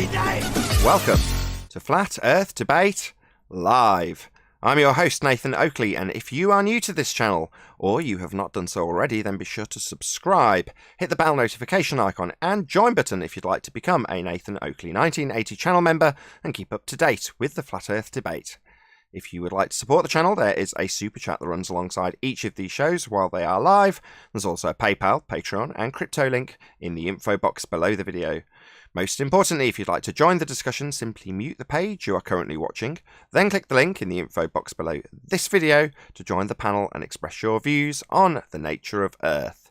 Welcome to Flat Earth Debate Live. I'm your host, Nathan Oakley, and if you are new to this channel, or you have not done so already, then be sure to subscribe, hit the bell notification icon, and join button if you'd like to become a Nathan Oakley 1980 channel member and keep up to date with the Flat Earth Debate. If you would like to support the channel, there is a super chat that runs alongside each of these shows while they are live. There's also a PayPal, Patreon, and crypto link in the info box below the video. Most importantly, if you'd like to join the discussion, simply mute the page you are currently watching, then click the link in the info box below this video to join the panel and express your views on the nature of Earth.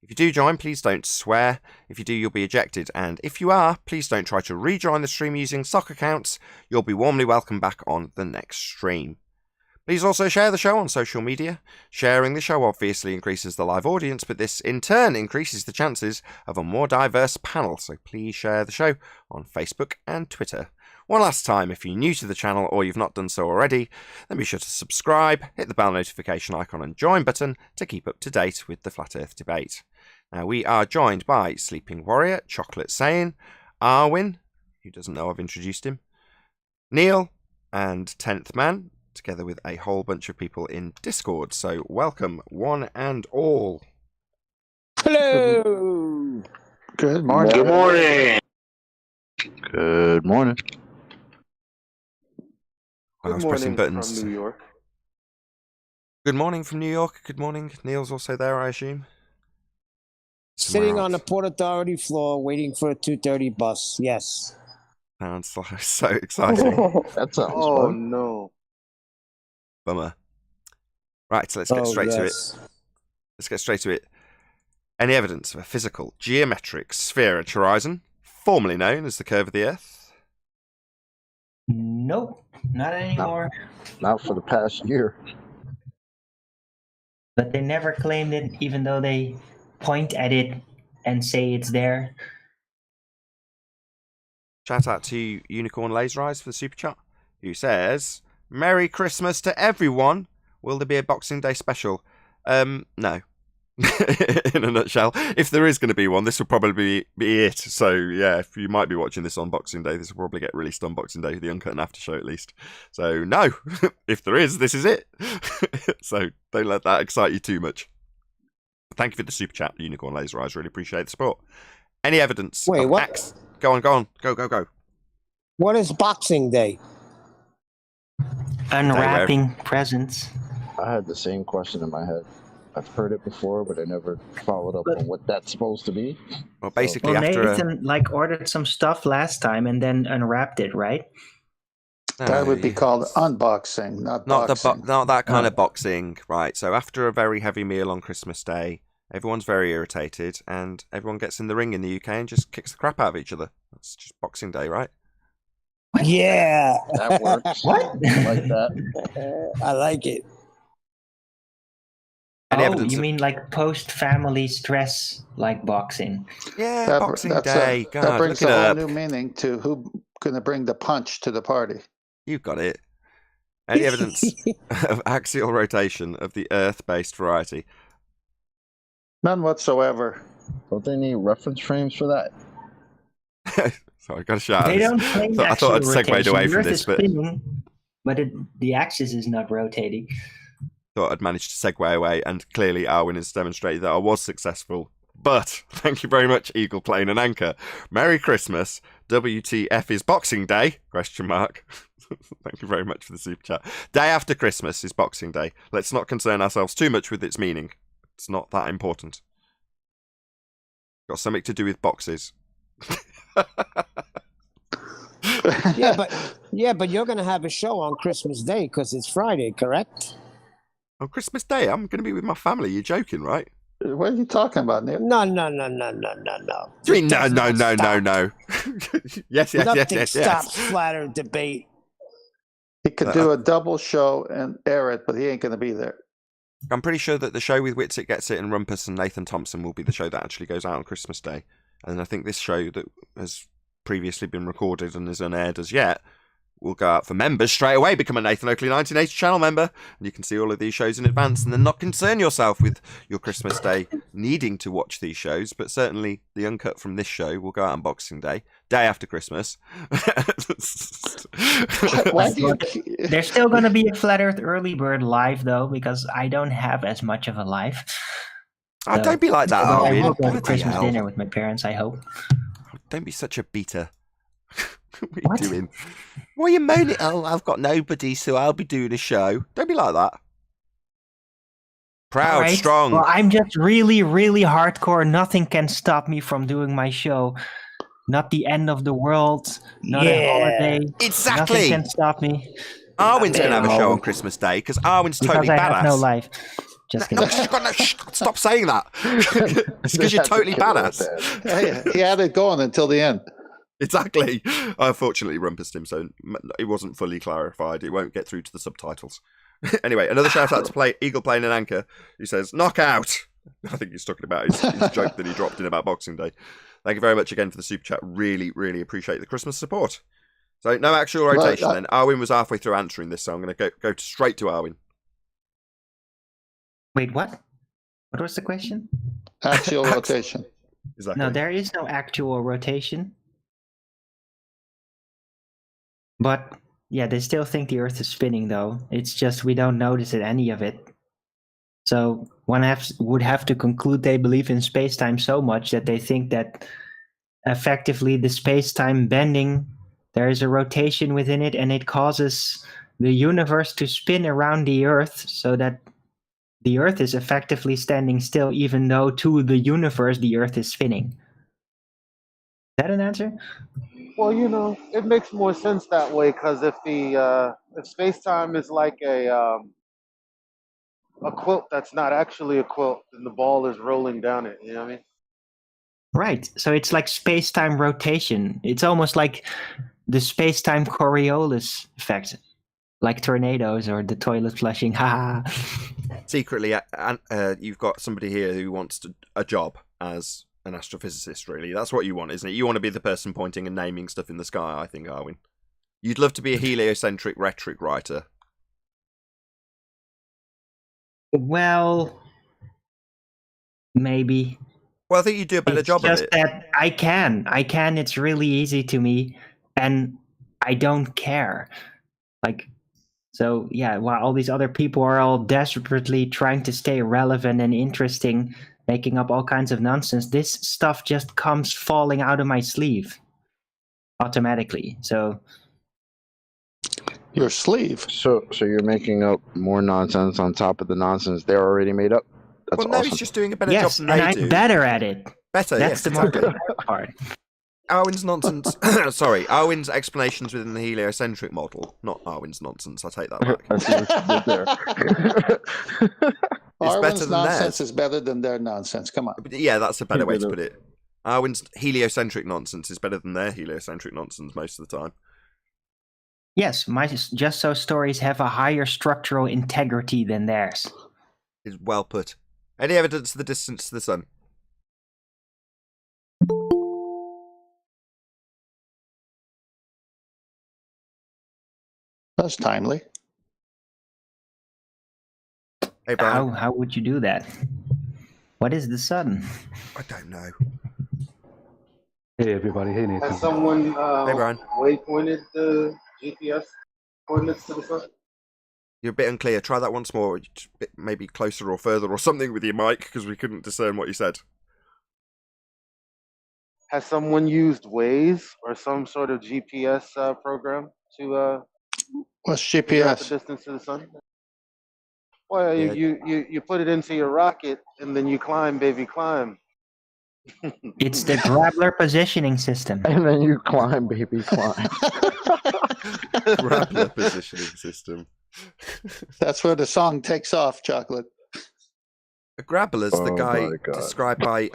If you do join, please don't swear. If you do, you'll be ejected, and if you are, please don't try to rejoin the stream using sock accounts. You'll be warmly welcomed back on the next stream. Please also share the show on social media. Sharing the show obviously increases the live audience, but this in turn increases the chances of a more diverse panel, so please share the show on Facebook and Twitter. One last time, if you're new to the channel or you've not done so already, then be sure to subscribe, hit the bell notification icon and join button to keep up to date with the Flat Earth Debate. Now, we are joined by Sleeping Warrior, Chocolate Saiyan, Arwin, who doesn't know I've introduced him, Neil, and 10th Man, together with a whole bunch of people in Discord. So welcome, one and all. Hello. Good morning. Good morning. Good morning. I was pressing buttons. From New York. Good morning from New York. Good morning. Neil's also there, I assume. Sitting on the Port Authority floor waiting for a 2:30 bus. Yes. Sounds so exciting. That sounds Oh fun. no. Bummer. Right, so let's get straight to it. Let's get straight to it. Any evidence of a physical, geometric sphere horizon, formerly known as the curve of the Earth? Nope, not anymore. Not for the past year. But they never claimed it, even though they point at it and say it's there. Shout out to Unicorn Laser Eyes for the super chat, who says, "Merry Christmas to everyone. Will there be a Boxing Day special?" No. In a nutshell, if there is going to be one, this will probably be it. So yeah, if you might be watching this on Boxing Day, this will probably get released on Boxing Day, the uncut and after show at least. So no, if there is, this is it. So don't let that excite you too much. Thank you for the super chat, Unicorn Laser Eyes. Really appreciate the support. Any evidence? Wait, what? Go on. Go. What is Boxing Day? Unwrapping presents. I had the same question in my head. I've heard it before, but I never followed up on what that's supposed to be. Well, basically, Well, after Nathan ordered some stuff last time and then unwrapped it, right? That would be called unboxing, not boxing. Not that kind of boxing, right? So after a very heavy meal on Christmas Day, everyone's very irritated, and everyone gets in the ring in the UK and just kicks the crap out of each other. That's just Boxing Day, right? Yeah. That works. What? I like that. I like it. Any Oh, evidence you of- mean like post-family stress, like boxing? Yeah, Boxing Day. God, that brings look a it whole up. new meaning to who going to bring the punch to the party. You've got it. Any evidence of axial rotation of the Earth-based variety? None whatsoever. Don't they need reference frames for that? Sorry, I got a shout. They don't claim I thought I'd segued rotation. away The from Earth this, is but spinning, but the axis is not rotating. thought I'd managed to segue away, and clearly Arwin has demonstrated that I was successful. But thank you very much, Eagle Plane and Anchor. Merry Christmas. WTF is Boxing Day? Question mark. Thank you very much for the super chat. Day after Christmas is Boxing Day. Let's not concern ourselves too much with its meaning. It's not that important. Got something to do with boxes. Yeah, but you're gonna have a show on Christmas Day because it's Friday, correct? On Christmas Day, I'm going to be with my family. You're joking, right? What are you talking about, Neil? No. Do you mean no? Yes. Nothing stops Flat Earth Debate. He could do a double show and air it, but he ain't going to be there. I'm pretty sure that the show with Witsit Gets It and Rumpus and Nathan Thompson will be the show that actually goes out on Christmas Day. And I think this show that has previously been recorded and is unaired as yet will go out for members straight away. Become a Nathan Oakley 1980 channel member, and you can see all of these shows in advance, and then not concern yourself with your Christmas Day needing to watch these shows. But certainly the uncut from this show will go out on Boxing Day. day after Christmas. Why do you? There's still going to be a Flat Earth Early Bird live, though, because I don't have as much of a life. Oh, don't be like that, Although I Arwin. will go to Bloody Christmas hell. dinner with my parents, I hope. Don't be such a beta. What are What? you doing? Why are you moaning? Oh, I've got nobody, so I'll be doing a show. Don't be like that. Proud, Alright, strong. well, I'm just really, really hardcore. Nothing can stop me from doing my show. Not the end of the world. Not a holiday. Exactly. Nothing can stop me. Arwin's going to have a show No. on Christmas Day because Arwin's Because totally I badass. have no life. Just No, kidding. stop saying that. It's because you're totally badass. He had it going until the end. Exactly. I unfortunately rumpused him, so it wasn't fully clarified. It won't get through to the subtitles. Anyway, another shout out to Eagle Plane and Anchor, who says, knockout! I think he's talking about his joke that he dropped in about Boxing Day. Thank you very much again for the super chat. Really, really appreciate the Christmas support. So, no actual rotation then. Arwin was halfway through answering this, so I'm going to go straight to Arwin. Wait, what? What was the question? Axial rotation. Exactly. No, there is no actual rotation. But yeah, they still think the Earth is spinning, though. It's just we don't notice any of it. So one would have to conclude they believe in space-time so much that they think that effectively the space-time bending, there is a rotation within it, and it causes the universe to spin around the Earth so that the Earth is effectively standing still, even though to the universe the Earth is spinning. Is that an answer? Well, you know, it makes more sense that way because if space time is like a quilt that's not actually a quilt, then the ball is rolling down it. You know what I mean? Right. So it's like space-time rotation. It's almost like the space-time Coriolis effect, like tornadoes or the toilet flushing. Ha! Secretly, you've got somebody here who wants a job as an astrophysicist, really. That's what you want, isn't it? You want to be the person pointing and naming stuff in the sky, I think, Arwin. You'd love to be a heliocentric rhetoric writer. Well, maybe. Well, I think you do a better It's job of just it. that I can. It's really easy to me, and I don't care. Like, so yeah, while all these other people are all desperately trying to stay relevant and interesting, making up all kinds of nonsense, this stuff just comes falling out of my sleeve automatically. So Your sleeve. So you're making up more nonsense on top of the nonsense they're already made up? That's Well, no, awesome. he's just doing a better yes, job and than they I'm do. better at it. Better, That's yes, the more exactly. important part. Arwin's nonsense. Sorry, Arwin's explanations within the heliocentric model, not Arwin's nonsense. I take that back. I see what you did there. It's better Arwen's than nonsense theirs. is better than their nonsense. Come on. But yeah, that's a better way to put it. Arwin's heliocentric nonsense is better than their heliocentric nonsense most of the time. Yes, my Just So stories have a higher structural integrity than theirs. Is well put. Any evidence of the distance to the sun? That's timely. Hey, Brian. How would you do that? What is the sun? I don't know. Hey everybody, hey Nathan. Has someone Hey, Brian. waypointed the GPS coordinates to the sun? You're a bit unclear. Try that once more. Just a bit, maybe closer or further or something with your mic because we couldn't discern what you said. Has someone used Waze or some sort of GPS program to What's figure out the GPS? distance to the sun? Well, Yeah. you put it into your rocket and then you climb, baby, climb. It's the Grabler positioning system. And then you climb, baby, climb. Grappler positioning system. That's where the song takes off, Chocolate. A grappler's the Oh guy my God. described by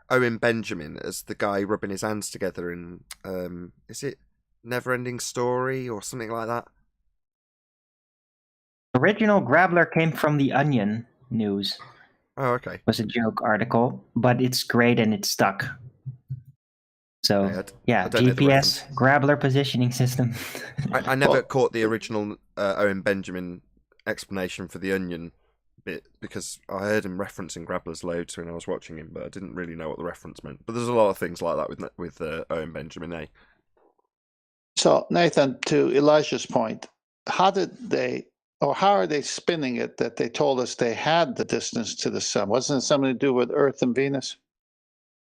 Owen Benjamin as the guy rubbing his hands together in, is it Neverending Story or something like that? Original Grabler came from the Onion news. Oh, okay. Was a joke article, but it's great and it's stuck. So I yeah, don't know the GPS Grabler positioning system. I never caught the original Owen Benjamin explanation for the Onion bit because I heard him referencing grabblers loads when I was watching him, but I didn't really know what the reference meant. But there's a lot of things like that with Owen Benjamin, eh? So, Nathan, to Elijah's point, how are they spinning it that they told us they had the distance to the sun? Wasn't it something to do with Earth and Venus?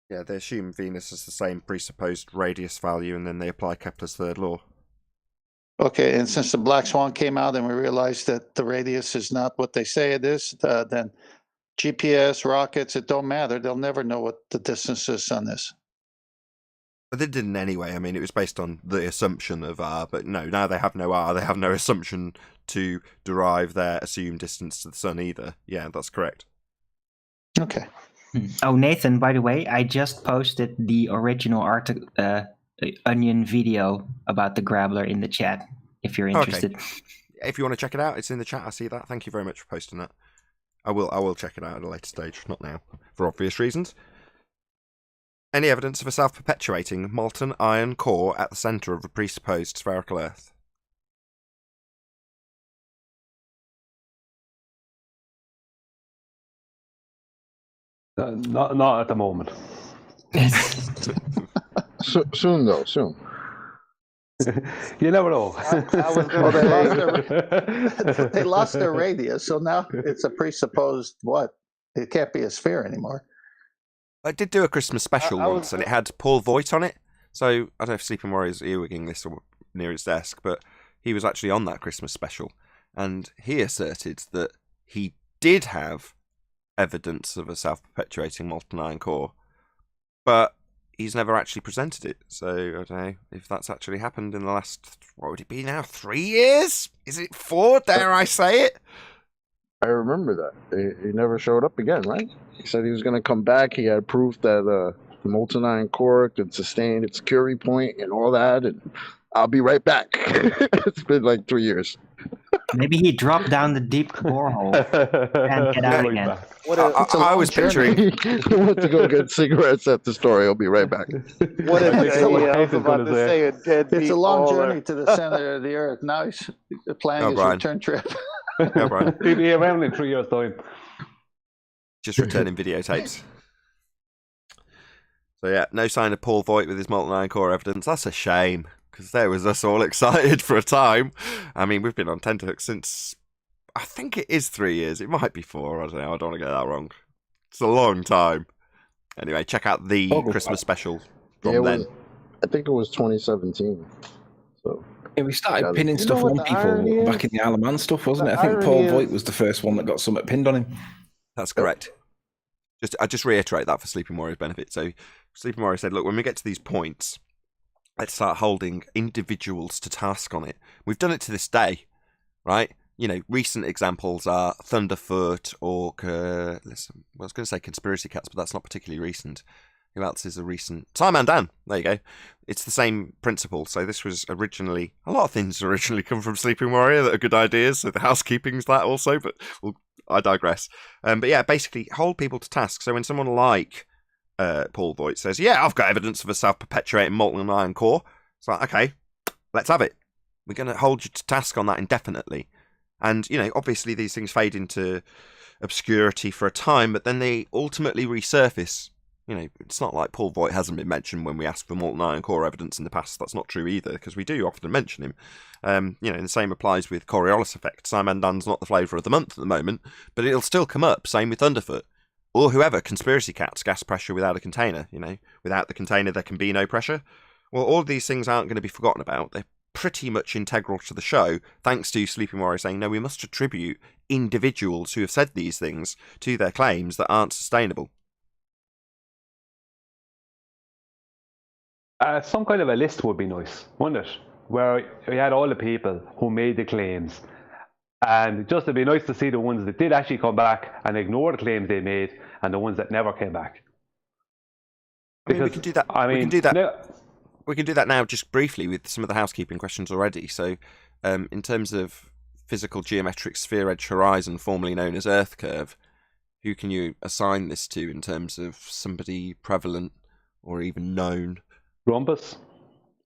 Yeah, they assume Venus has the same presupposed radius value, and then they apply Kepler's third law. Okay, and since the Black Swan came out and we realized that the radius is not what they say it is, then GPS, rockets, it don't matter. They'll never know what the distance to the sun is. But they didn't anyway. I mean, it was based on the assumption of R, but no, now they have no R. They have no assumption to derive their assumed distance to the sun either. Yeah, that's correct. Okay. Oh, Nathan, by the way, I just posted the original Onion video about the Grabbler in the chat, if you're interested. Okay. If you want to check it out, it's in the chat. I see that. Thank you very much for posting that. I will check it out at a later stage, not now, for obvious reasons. Any evidence of a self-perpetuating molten iron core at the centre of a presupposed spherical Earth? Not at the moment. Soon, though. Soon. You never know. I was gonna say, They lost their radius, so now it's a presupposed what? It can't be a sphere anymore. I did do a Christmas special I once, and it had Paul Voigt on it. So I don't know if Sleeping Warrior's earwigging this or near his desk, but he was actually on that Christmas special, and he asserted that he did have evidence of a self-perpetuating molten iron core, but he's never actually presented it. So I don't know if that's actually happened in the last, what would it be now, 3 years? Is it 4? Dare I say it? I remember that. He never showed up again, right? He said he was going to come back. He had proof that the molten iron core could sustain its Curie point and all that, and I'll be right back. It's been like 3 years. Maybe he dropped down the deep borehole and get out again. I was picturing... He went to go get cigarettes at the store. He'll be right back. what is it? I was about to say a deadbeat It's a long baller. journey to the center of the Earth. Now he's planning his Brian. return trip. Yeah, Brian. He'll be around in 3 years' time. Just returning videotapes. So yeah, no sign of Paul Voigt with his molten iron core evidence. That's a shame, because there was us all excited for a time. I mean, we've been on Tenterhook since, I think it is 3 years. It might be 4. I don't know. I don't want to get that wrong. It's a long time. Anyway, check out the Christmas special from then. I think it was 2017. So yeah, we started Yeah, pinning you know stuff what on the people irony is? back in the Isle of Man stuff, wasn't it? The I think Paul irony Voigt is- was the first one that got something pinned on him. That's correct. I just reiterate that for Sleeping Warrior's benefit. So Sleeping Warrior said, look, when we get to these points, let's start holding individuals to task on it. We've done it to this day, right? You know, recent examples are Thunderfoot or, I was going to say Conspiracy Cats, but that's not particularly recent. Who else is a recent? Simon Dan. There you go. It's the same principle. So this was originally, a lot of things originally come from Sleeping Warrior that are good ideas. So the housekeeping's that also, but I digress. But yeah, basically hold people to task. So when someone like Paul Voigt says, yeah, I've got evidence of a self-perpetuating molten iron core, it's like, okay, let's have it. We're going to hold you to task on that indefinitely. And, you know, obviously these things fade into obscurity for a time, but then they ultimately resurface. You know, it's not like Paul Voigt hasn't been mentioned when we ask for molten iron core evidence in the past. That's not true either, because we do often mention him. You know, and the same applies with Coriolis effect. Simon Dun's not the flavour of the month at the moment, but it'll still come up. Same with Thunderfoot. Or whoever, Conspiracy Cats, gas pressure without a container. You know, without the container there can be no pressure. Well, all of these things aren't going to be forgotten about. They're pretty much integral to the show, thanks to Sleeping Warrior saying, no, we must attribute individuals who have said these things to their claims that aren't sustainable. Some kind of a list would be nice, wouldn't it? Where we had all the people who made the claims. And just it'd be nice to see the ones that did actually come back and ignore the claims they made and the ones that never came back. We can do that. We can do that. We can do that now just briefly with some of the housekeeping questions already. So in terms of physical geometric sphere edge horizon, formerly known as Earth curve, who can you assign this to in terms of somebody prevalent or even known? Rhombus.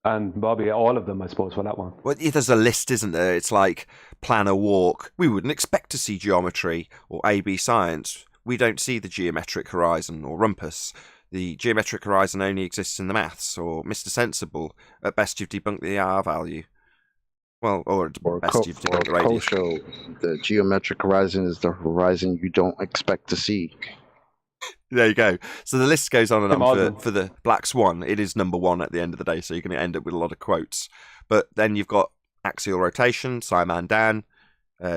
And Bobby, all of them, I suppose, for that one. Well, there's a list, isn't there? It's like plan a walk. We wouldn't expect to see geometry or AB science. We don't see the geometric horizon or rumpus. The geometric horizon only exists in the maths, or Mr. Sensible. At best, you've debunked the R value. Well, or at best, you've debunked the radius. Kosho, the geometric horizon is the horizon you don't expect to see. There you go. So the list goes on and on Awesome. for the Black Swan. It is number one at the end of the day, so you're going to end up with a lot of quotes. But then you've got axial rotation, Simon Dan.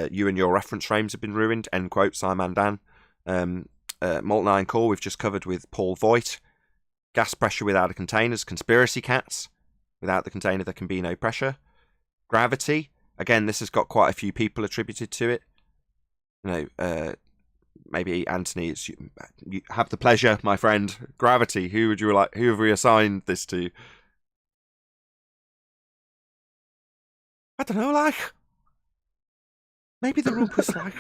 You and your reference frames have been ruined. End quote, Simon Dan. Molten iron core we've just covered with Paul Voigt. Gas pressure without a containers, conspiracy cats. Without the container there can be no pressure. Gravity, again, this has got quite a few people attributed to it. You know, maybe Anthony, you have the pleasure, my friend. Gravity, who have we assigned this to? I don't know, like maybe the rumpus, like.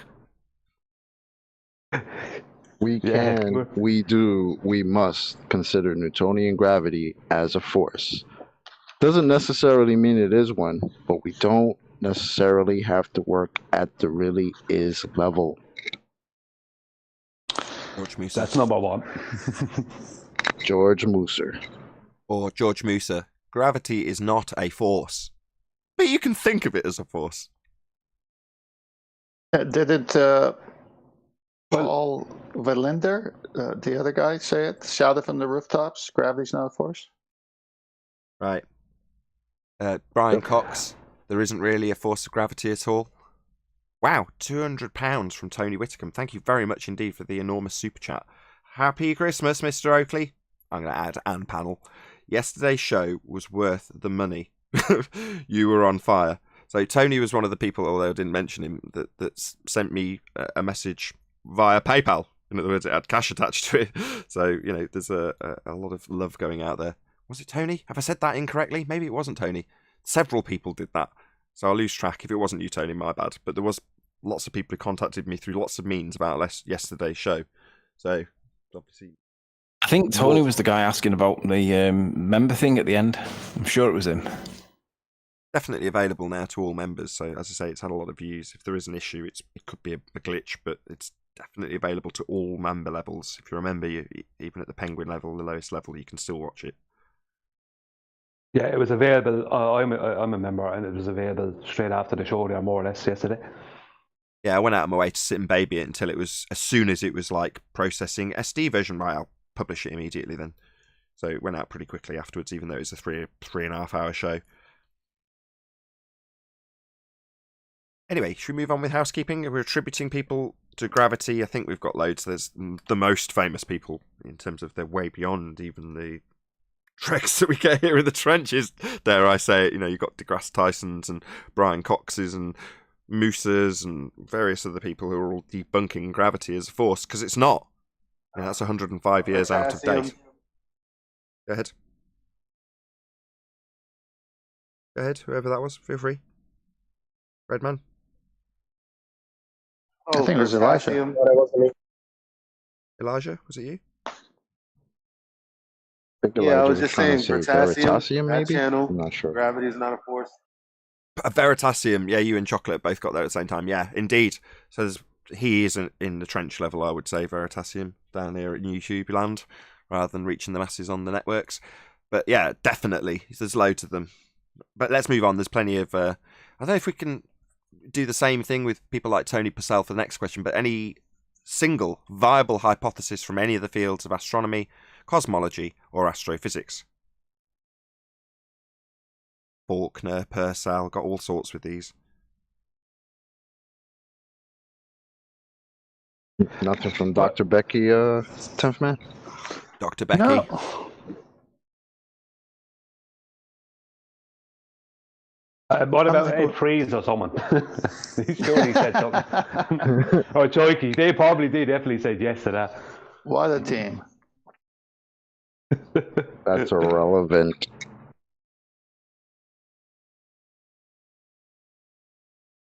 We can, we do, we must consider Newtonian gravity as a force. Doesn't necessarily mean it is one, but we don't necessarily have to work at the really is level. George Musa. That's number one. George Musa. Or George Musa. Gravity is not a force. But you can think of it as a force. Didn't Paul Verlinder, the other guy, say it? Shouted from the rooftops, gravity's not a force? Right. Brian Cox, there isn't really a force of gravity at all. Wow, £200 from Tony Whitcomb. Thank you very much indeed for the enormous super chat. Happy Christmas, Mr. Oakley. I'm going to add and panel. Yesterday's show was worth the money. You were on fire. So Tony was one of the people, although I didn't mention him, that sent me a message via PayPal. In other words, it had cash attached to it. So, you know, there's a lot of love going out there. Was it Tony? Have I said that incorrectly? Maybe it wasn't Tony. Several people did that. So I'll lose track. If it wasn't you, Tony, my bad. But there was lots of people who contacted me through lots of means about yesterday's show. So, obviously... I think Tony was the guy asking about the member thing at the end. I'm sure it was him. Definitely available now to all members. So, as I say, it's had a lot of views. If there is an issue, it could be a glitch, but it's definitely available to all member levels. If you're a member, even at the Penguin level, the lowest level, you can still watch it. Yeah, it was available. I'm a member, and it was available straight after the show there, more or less, yesterday. Yeah, I went out of my way to sit and baby it until it was, as soon as it was like processing SD version, right, I'll publish it immediately then. So it went out pretty quickly afterwards, even though it was a 3.5 hour show. Anyway, should we move on with housekeeping? We're attributing people to gravity. I think we've got loads. There's the most famous people in terms of they're way beyond even the treks that we get here in the trenches. Dare I say it? You know, you've got DeGrasse Tysons and Brian Coxes and Moosers and various other people who are all debunking gravity as a force, because it's not. You know, that's 105 years out of date. Go ahead. Go ahead, whoever that was. Feel free. Redman. I think it was Elijah. Elijah, was it you? Yeah, I was just saying Veritasium, maybe? Channel, I'm not sure. Gravity is not a force. A Veritasium, yeah, you and Chocolate both got there at the same time. Yeah, indeed. So he isn't in the trench level, I would say, Veritasium, down here in YouTube land, rather than reaching the masses on the networks. But yeah, definitely. There's loads of them. But let's move on. There's plenty of... I don't know if we can do the same thing with people like Tony Purcell for the next question, but any single viable hypothesis from any of the fields of astronomy, cosmology, or astrophysics? Faulkner, Purcell, got all sorts with these. Nothing from Dr. Becky, 10th man? Dr. Becky. No. What about Ed Freeze or someone? He's sure he said something. Or Choikey. They definitely said yes to that. What a team. That's irrelevant.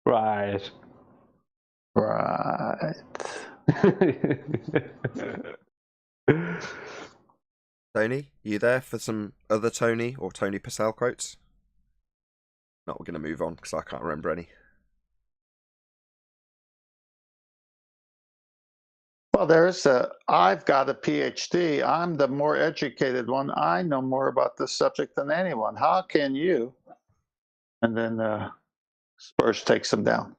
Right. Right. Tony, you there for some other Tony or Tony Purcell quotes? No, we're going to move on because I can't remember any. Well, I've got a PhD. I'm the more educated one. I know more about this subject than anyone. How can you? And then Spurs takes him down.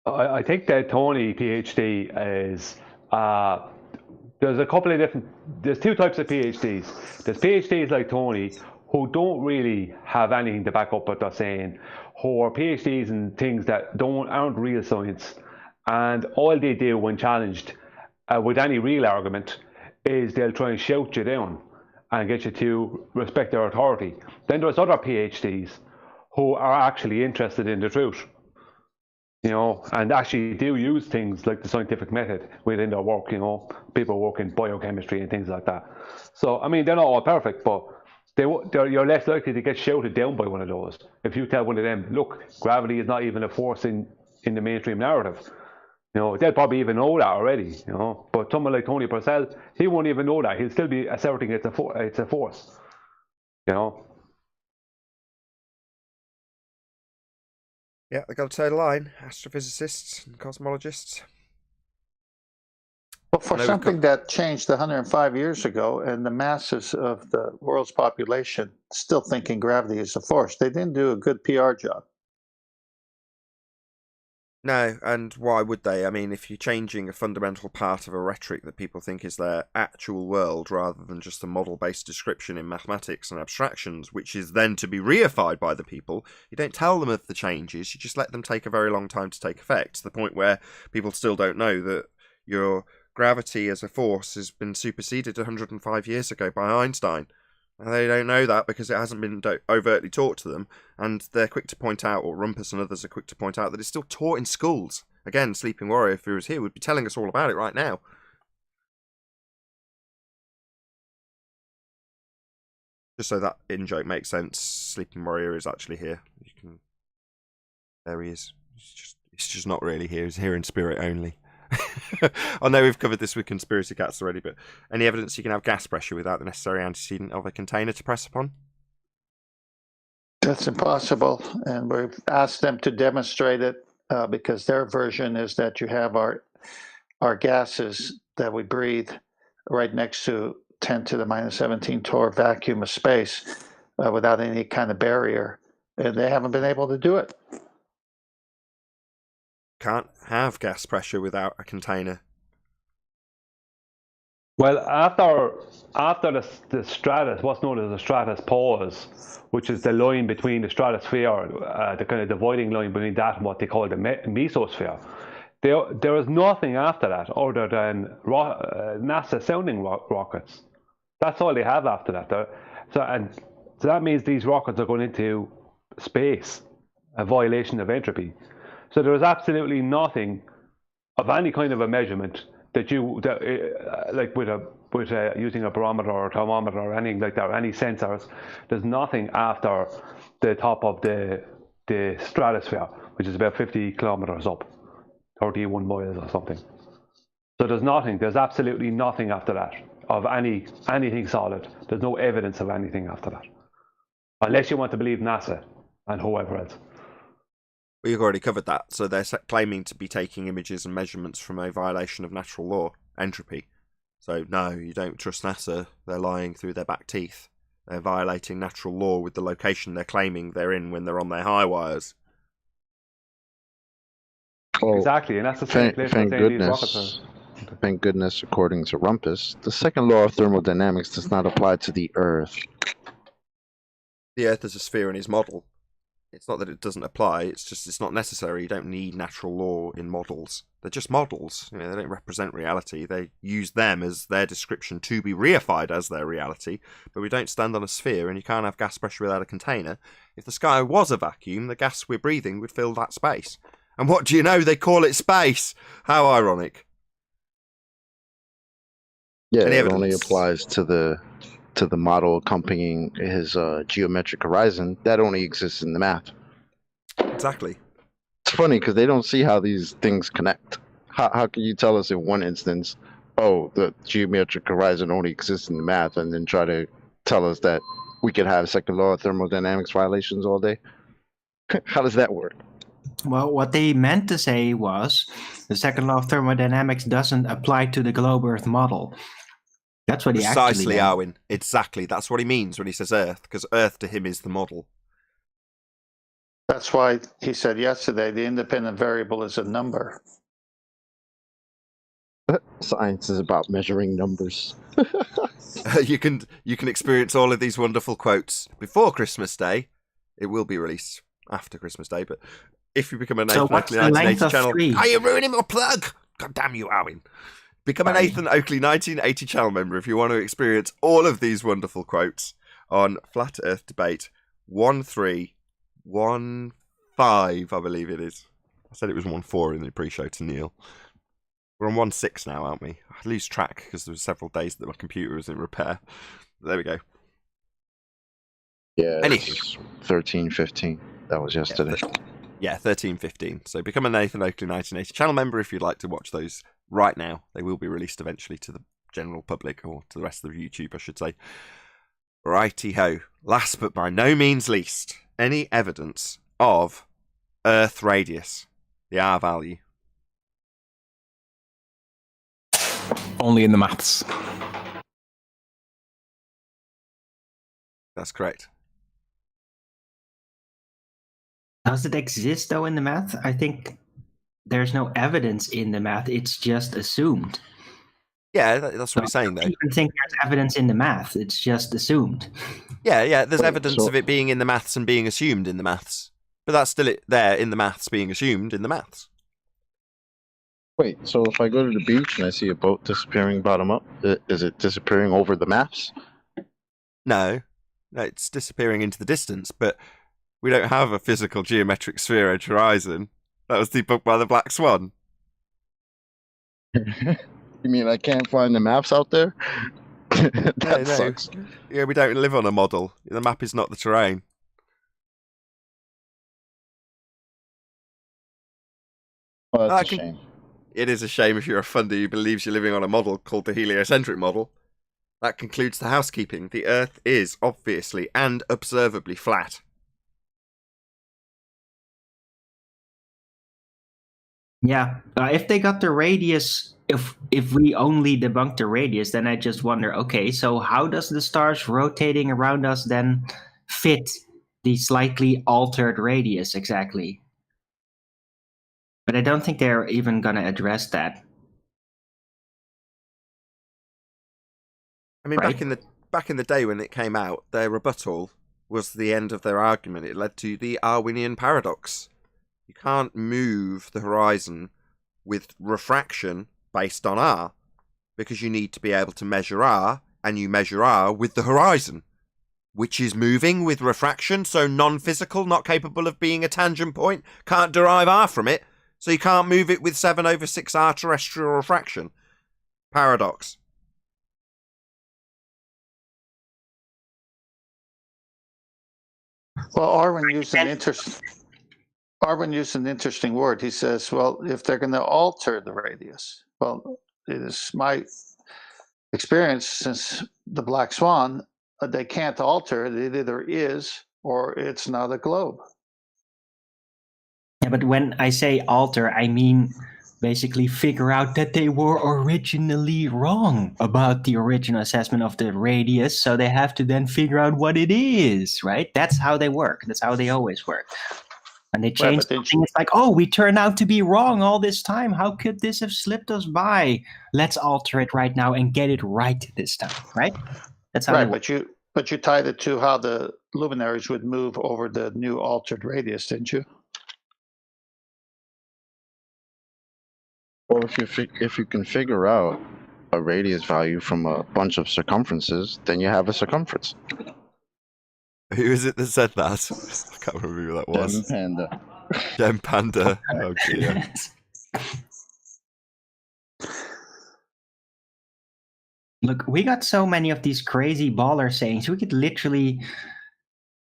I think that Tony PhD is there's a couple of there's two types of PhDs. There's PhDs like Tony who don't really have anything to back up what they're saying, who are PhDs in things that aren't real science, and all they do when challenged with any real argument is they'll try and shout you down and get you to respect their authority. Then there's other PhDs who are actually interested in the truth, and actually do use things like the scientific method within their work. People work in biochemistry and things like that. So, I mean, they're not all perfect, but you're less likely to get shouted down by one of those. If you tell one of them, look, gravity is not even a force in the mainstream narrative, they'll probably even know that already, But someone like Tony Purcell, he won't even know that. He'll still be asserting it's a force, Yeah, they got to toe the line, astrophysicists and cosmologists. Well, for something that changed 105 years ago, and the masses of the world's population still thinking gravity is a force, they didn't do a good PR job. No, and why would they? I mean, if you're changing a fundamental part of a rhetoric that people think is their actual world rather than just a model-based description in mathematics and abstractions, which is then to be reified by the people, you don't tell them of the changes, you just let them take a very long time to take effect, to the point where people still don't know that your gravity as a force has been superseded 105 years ago by Einstein. And they don't know that because it hasn't been overtly taught to them, and they're quick to point out, or Rumpus and others are quick to point out, that it's still taught in schools. Again, Sleeping Warrior, if he was here, would be telling us all about it right now. Just so that in-joke makes sense, Sleeping Warrior is actually here. There he is. He's just not really here. He's here in spirit only. I know we've covered this with conspiracy cats already, but any evidence you can have gas pressure without the necessary antecedent of a container to press upon? That's impossible, and we've asked them to demonstrate it because their version is that you have our gases that we breathe right next to 10 to the minus 17 torr vacuum of space without any kind of barrier, and they haven't been able to do it. Can't have gas pressure without a container. Well, after the stratus, what's known as the stratus pause, which is the line between the stratosphere, the kind of dividing line between that and what they call the mesosphere, there is nothing after that other than NASA sounding rockets. That's all they have after that. So that means these rockets are going into space, a violation of entropy. So there is absolutely nothing of any kind of a measurement that like with using a barometer or a thermometer or anything like that, or any sensors. There's nothing after the top of the stratosphere, which is about 50 kilometers up, 31 miles or something. So there's absolutely nothing after that of anything solid. There's no evidence of anything after that, unless you want to believe NASA and whoever else. We've already covered that, so they're claiming to be taking images and measurements from a violation of natural law, entropy. So no, you don't trust NASA, they're lying through their back teeth. They're violating natural law with the location they're claiming they're in when they're on their high wires. Oh, exactly, and that's the same place thank goodness. Thank goodness, according to Rumpus, the second law of thermodynamics does not apply to the Earth. The Earth is a sphere in his model. It's not that it doesn't apply, it's just it's not necessary. You don't need natural law in models. They're just models. They don't represent reality. They use them as their description to be reified as their reality, but we don't stand on a sphere, and you can't have gas pressure without a container. If the sky was a vacuum, the gas we're breathing would fill that space. And what do you know? They call it space! How ironic. Yeah, it only applies to the model accompanying his geometric horizon. That only exists in the math. Exactly. It's funny because they don't see how these things connect. How can you tell us in one instance oh, the geometric horizon only exists in the math, and then try to tell us that we could have second law of thermodynamics violations all day? How does that work? Well, what they meant to say was the second law of thermodynamics doesn't apply to the globe Earth model. That's what he actually Precisely, meant. Arwin. Exactly. That's what he means when he says Earth, because Earth to him is the model. That's why he said yesterday the independent variable is a number. Science is about measuring numbers. You can experience all of these wonderful quotes before Christmas Day. It will be released after Christmas Day, but if you become a Nathan what's Oakley the length 1980 of channel, 3? are you ruining my plug? God damn you, Arwin! Become a Nathan Oakley 1980 channel member if you want to experience all of these wonderful quotes on Flat Earth Debate 1315, I believe it is. I said it was 14 in the pre-show to Neil. We're on 16 now, aren't we? I lose track because there were several days that my computer was in repair. There we go. Yeah, Anyway. 1315. That was yesterday. Yeah, 1315. So become a Nathan Oakley 1980 channel member if you'd like to watch those right now. They will be released eventually to the general public, or to the rest of YouTube, I should say. Righty-ho. Last but by no means least, any evidence of Earth radius, the R value. Only in the maths. That's correct. Does it exist though in the math? I think there's no evidence in the math. It's just assumed. Yeah, that's what he's saying, though. I don't even think there's evidence in the math. It's just assumed. Yeah, there's evidence of it being in the maths and being assumed in the maths. But that's still there in the maths being assumed in the maths. Wait, so if I go to the beach and I see a boat disappearing bottom up, is it disappearing over the maps? No, it's disappearing into the distance, but we don't have a physical geometric sphere edge horizon. That was debunked by the Black Swan. You mean I can't find the maps out there? That sucks. Yeah, we don't live on a model. The map is not the terrain. Oh, that's a shame. It is a shame if you're a funder who believes you're living on a model called the heliocentric model. That concludes the housekeeping. The Earth is obviously and observably flat. Yeah, if they got the radius, if we only debunk the radius, then I just wonder, okay, so how does the stars rotating around us then fit the slightly altered radius exactly? But I don't think they're even going to address that. I mean, Right. back in the day when it came out, their rebuttal was the end of their argument. It led to the Arwinian paradox. You can't move the horizon with refraction based on R, because you need to be able to measure R, and you measure R with the horizon, which is moving with refraction, so non-physical, not capable of being a tangent point, can't derive R from it, so you can't move it with 7/6R terrestrial refraction. Paradox. Well, Arwin used an interesting word. He says, well, if they're going to alter the radius, well, it is my experience since the Black Swan, they can't alter it. It either is or it's not a globe. Yeah, but when I say alter, I mean basically figure out that they were originally wrong about the original assessment of the radius, so they have to then figure out what it is, right? That's how they work. That's how they always work. And they change something. It's like, oh, we turned out to be wrong all this time. How could this have slipped us by? Let's alter it right now and get it right this time, right? That's how. Right, but you tied it to how the luminaries would move over the new altered radius, didn't you? Well, if you can figure out a radius value from a bunch of circumferences, then you have a circumference. Who is it that said that? I can't remember who that was. Gem Panda. Gem Panda. Oh dear. Look, we got so many of these crazy baller sayings. We could literally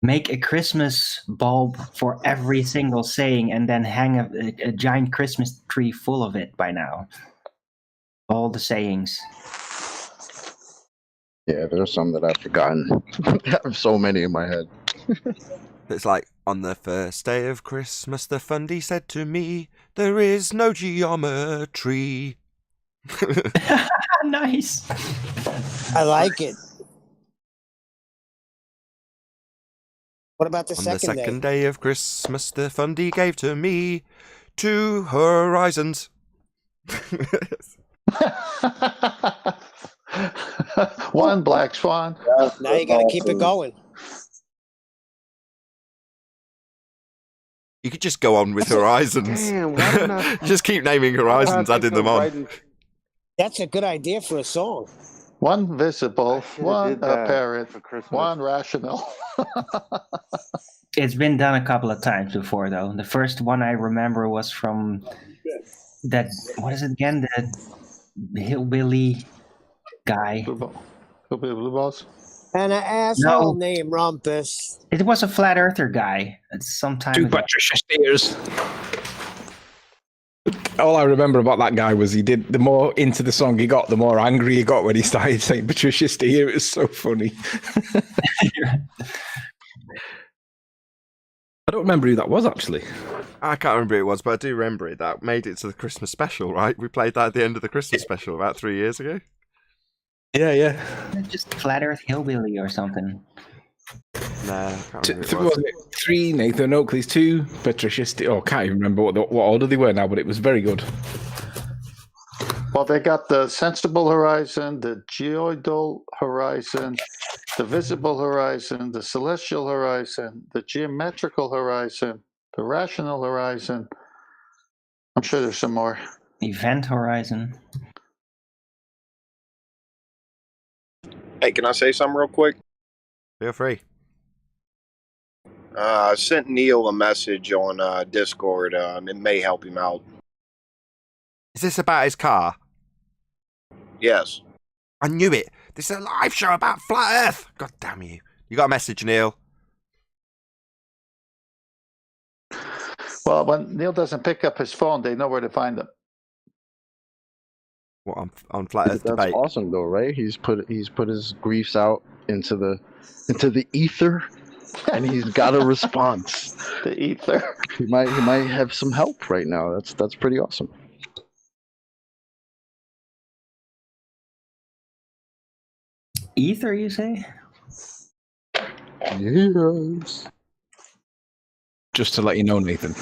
make a Christmas bulb for every single saying and then hang a giant Christmas tree full of it by now. all the sayings. Yeah, there's some that I've forgotten. I have so many in my head. It's like, on the first day of Christmas, the fundy said to me, there is no geometry. Nice. I like it. What about the On the second second day? day of Christmas, the fundy gave to me 2 horizons. One black swan. Now you got to keep it going. You could just go on with horizons. Damn, why didn't I- Just keep naming horizons, I have to adding them go on. right in- That's a good idea for a song. One visible, I should've one did that apparent, for Christmas. one rational. It's been done a couple of times before, though. The first one I remember was from that. What is it again? The hillbilly guy. Blue balls. And an asshole No. named Rumpus. It was a flat earther guy. It's some time To ago. Patricia Steers. All I remember about that guy was he did, the more into the song he got, the more angry he got when he started saying Patricia Steer. It was so funny. I don't remember who that was, actually. I can't remember who it was, but I do remember it. That made it to the Christmas special, right? We played that at the end of the Christmas special about 3 years ago. Yeah. Just flat earth hillbilly or something. Nah, I can't remember who it Was was. it 3 Nathan Oakley's, 2 Patricia Steer? Oh, can't even remember what order they were now, but it was very good. Well, they got the sensible horizon, the geoidal horizon, the visible horizon, the celestial horizon, the geometrical horizon, the rational horizon. I'm sure there's some more. Event horizon. Hey, can I say something real quick? Feel free. I sent Neil a message on Discord. It may help him out. Is this about his car? Yes. I knew it. This is a live show about flat Earth. God damn you. You got a message, Neil? Well, when Neil doesn't pick up his phone, they know where to find him. What, on flat Earth That's debate? awesome, though, right? He's put his griefs out into the ether, and he's got a response. The ether. He might have some help right now. That's pretty awesome. Ether, you say? Yes. Just to let you know, Nathan,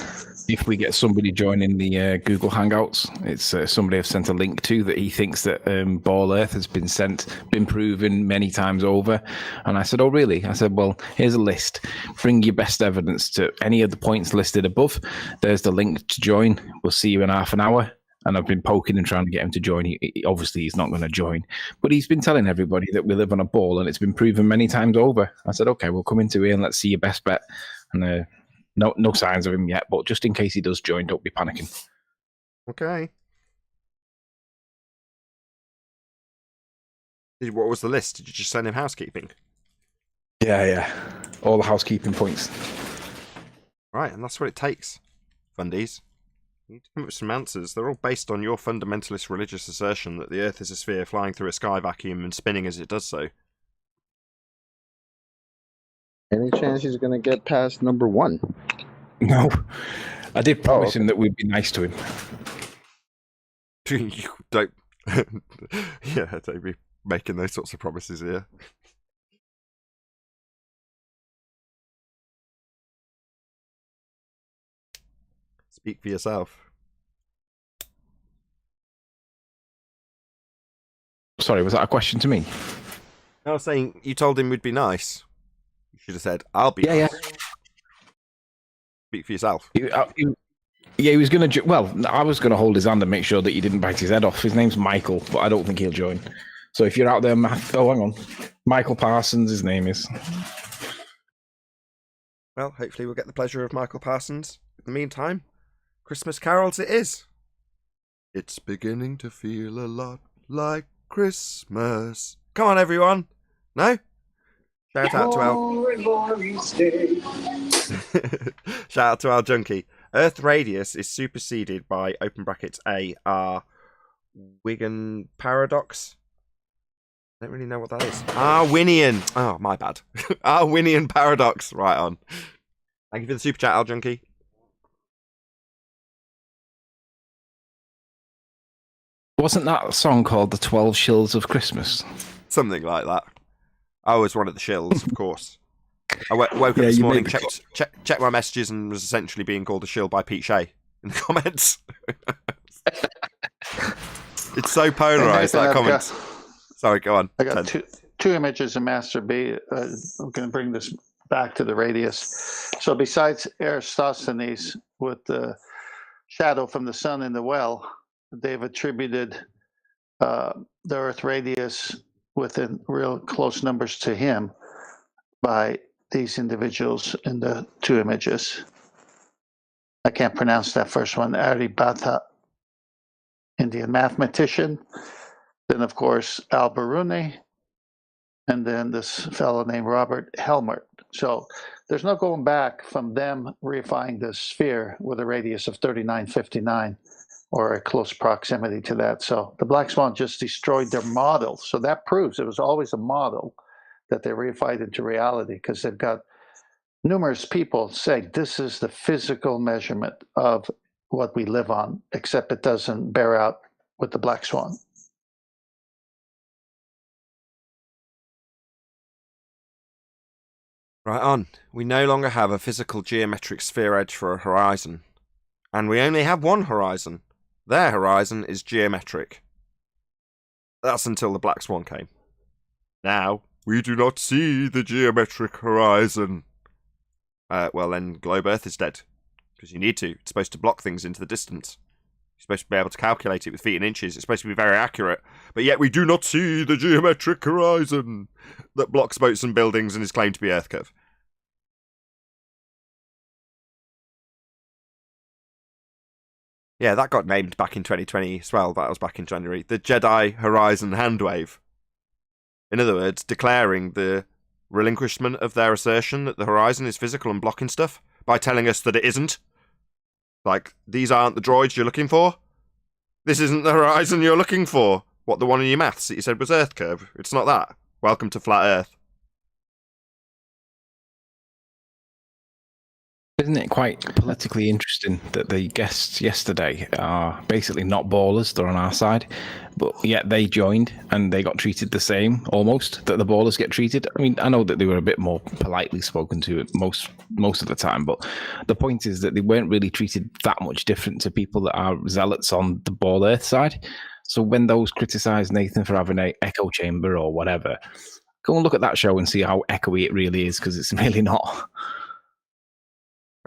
if we get somebody joining the Google Hangouts, it's somebody I've sent a link to that he thinks that Ball Earth has been proven many times over. And I said, oh, really? I said, well, here's a list. Bring your best evidence to any of the points listed above. There's the link to join. We'll see you in half an hour. And I've been poking and trying to get him to join. Obviously, he's not going to join. But he's been telling everybody that we live on a ball, and it's been proven many times over. I said, okay, we'll come into here and let's see your best bet. And no signs of him yet, but just in case he does join, don't be panicking. Okay. What was the list? Did you just send him housekeeping? Yeah. All the housekeeping points. Right, and that's what it takes, fundies. You need to come up with some answers. They're all based on your fundamentalist religious assertion that the Earth is a sphere flying through a sky vacuum and spinning as it does so. Any chance he's gonna get past number 1? No. I did promise okay. him that we'd be nice to him. You don't... yeah, don't be making those sorts of promises here. Speak for yourself. Sorry, was that a question to me? I was saying, you told him we'd be nice. You should have said, I'll be Yeah. nice. Speak for yourself. He was going to... Well, I was going to hold his hand and make sure that he didn't bite his head off. His name's Michael, but I don't think he'll join. So if you're out there, oh, hang on. Michael Parsons, his name is. Well, hopefully we'll get the pleasure of Michael Parsons. In the meantime, Christmas carols it is. It's beginning to feel a lot like Christmas. Come on, everyone. No? Shout out to Shout out to our junkie. Earth radius is superseded by open brackets A, R, Wigan paradox. I don't really know what that is. Arwinian. Oh, my bad. Arwinian paradox. Right on. Thank you for the super chat, Al Junkie. Wasn't that a song called The 12 Shills of Christmas? Something like that. I was one of the shills, of course. I woke up this morning, checked my messages, and was essentially being called a shill by Pete Shea in the comments. It's so polarised, that comment. Sorry, go on. I got two images of Master B. I'm going to bring this back to the radius. So besides Eratosthenes with the shadow from the sun in the well, they've attributed the Earth radius within real close numbers to him by these individuals in the two images. I can't pronounce that first one. Aryabhata, Indian mathematician. Then, of course, Al-Biruni. And then this fellow named Robert Helmert. So there's no going back from them reifying the sphere with a radius of 3959 or a close proximity to that. So the Black Swan just destroyed their model. So that proves it was always a model that they reified into reality, because they've got numerous people say this is the physical measurement of what we live on, except it doesn't bear out with the Black Swan. Right on. We no longer have a physical geometric sphere edge for a horizon. And we only have one horizon. Their horizon is geometric. That's until the Black Swan came. Now, we do not see the geometric horizon. Well, then Globe Earth is dead. Because you need to. It's supposed to block things into the distance. You're supposed to be able to calculate it with feet and inches. It's supposed to be very accurate. But yet we do not see the geometric horizon that blocks boats and buildings and is claimed to be Earth curve. Yeah, that got named back in 2020 as well. That was back in January. The Jedi Horizon Handwave. In other words, declaring the relinquishment of their assertion that the horizon is physical and blocking stuff by telling us that it isn't. Like, these aren't the droids you're looking for. This isn't the horizon you're looking for. What, the one in your maths that you said was Earth curve? It's not that. Welcome to Flat Earth. Isn't it quite politically interesting that the guests yesterday are basically not ballers, they're on our side, but yet they joined and they got treated the same, almost, that the ballers get treated? I mean, I know that they were a bit more politely spoken to most of the time, but the point is that they weren't really treated that much different to people that are zealots on the Ball Earth side. So when those criticise Nathan for having an echo chamber or whatever, go and look at that show and see how echoey it really is, because it's really not.